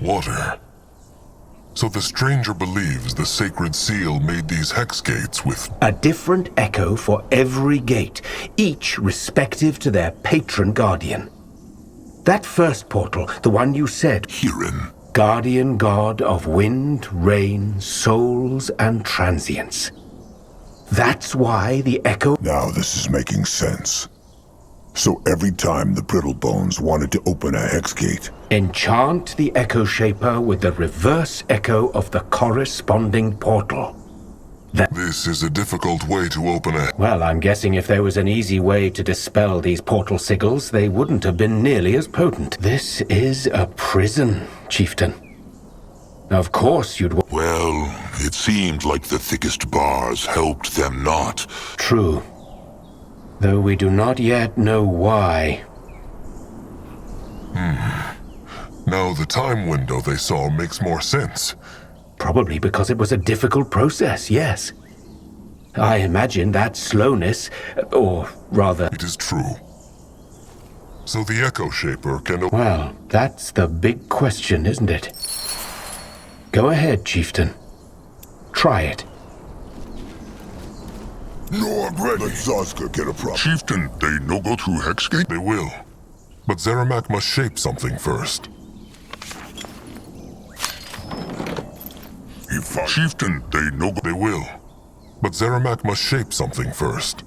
[SPEAKER 3] Water. So the stranger believes the sacred seal made these hex gates with...
[SPEAKER 2] A different echo for every gate, each respective to their patron guardian. That first portal, the one you said...
[SPEAKER 6] Kirin.
[SPEAKER 2] Guardian god of wind, rain, souls, and transience. That's why the echo...
[SPEAKER 4] Now this is making sense. So every time the Brittlebones wanted to open a hex gate...
[SPEAKER 2] Enchant the Echo Shaper with the reverse echo of the corresponding portal.
[SPEAKER 3] This is a difficult way to open a...
[SPEAKER 2] Well, I'm guessing if there was an easy way to dispel these portal sigils, they wouldn't have been nearly as potent. This is a prison, Chieftain. Of course you'd...
[SPEAKER 6] Well, it seemed like the thickest bars helped them not.
[SPEAKER 2] True. Though we do not yet know why.
[SPEAKER 3] Now the time window they saw makes more sense.
[SPEAKER 2] Probably because it was a difficult process, yes. I imagine that slowness, or rather...
[SPEAKER 3] It is true. So the Echo Shaper can...
[SPEAKER 2] Well, that's the big question, isn't it? Go ahead, Chieftain. Try it.
[SPEAKER 6] No, I'm ready.
[SPEAKER 4] Let Zazka get a prop.
[SPEAKER 6] Chieftain, they no go through Hexgate?
[SPEAKER 3] They will. But Zeramak must shape something first.
[SPEAKER 6] Chieftain, they no go...
[SPEAKER 3] They will. But Zeramak must shape something first.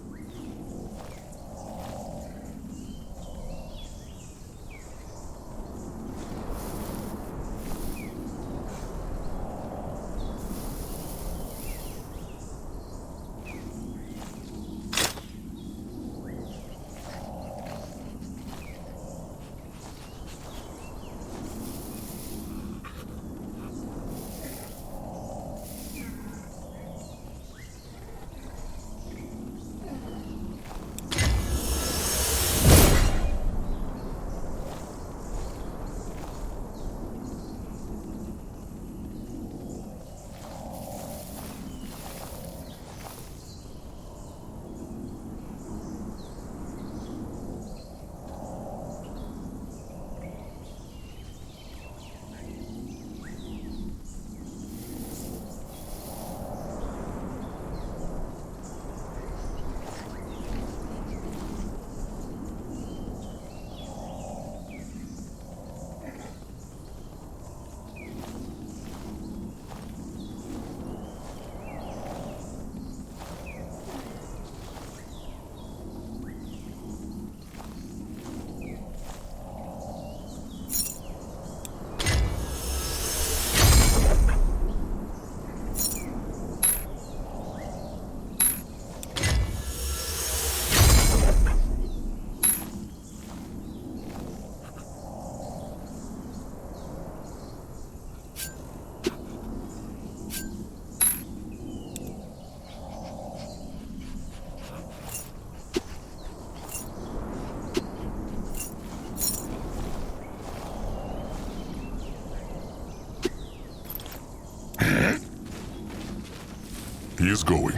[SPEAKER 3] He is going.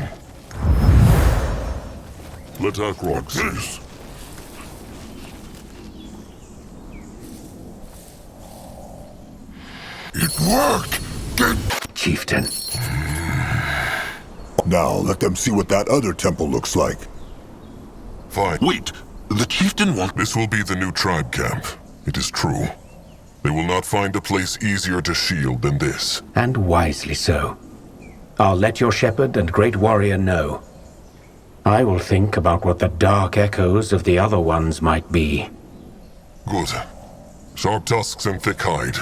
[SPEAKER 3] Let Akrog see.
[SPEAKER 6] It worked! Get...
[SPEAKER 2] Chieftain.
[SPEAKER 4] Now, let them see what that other temple looks like.
[SPEAKER 3] Fine.
[SPEAKER 6] Wait, the chieftain wants...
[SPEAKER 3] This will be the new tribe camp. It is true. They will not find a place easier to shield than this.
[SPEAKER 2] And wisely so. I'll let your shepherd and great warrior know. I will think about what the dark echoes of the other ones might be.
[SPEAKER 3] Good. Sharp tusks and thick hide.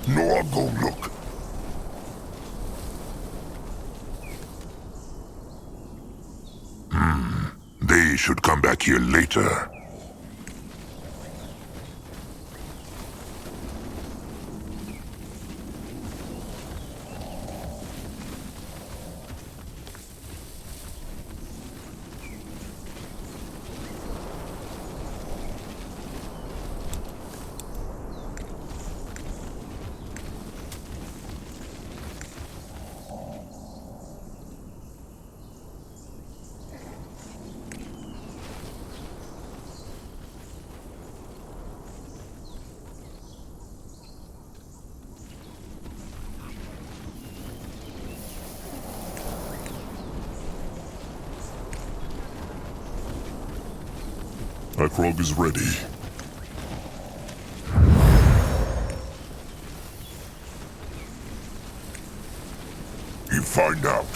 [SPEAKER 6] No, I'll go look. They should come back here later.
[SPEAKER 3] Akrog is ready.
[SPEAKER 6] You find out.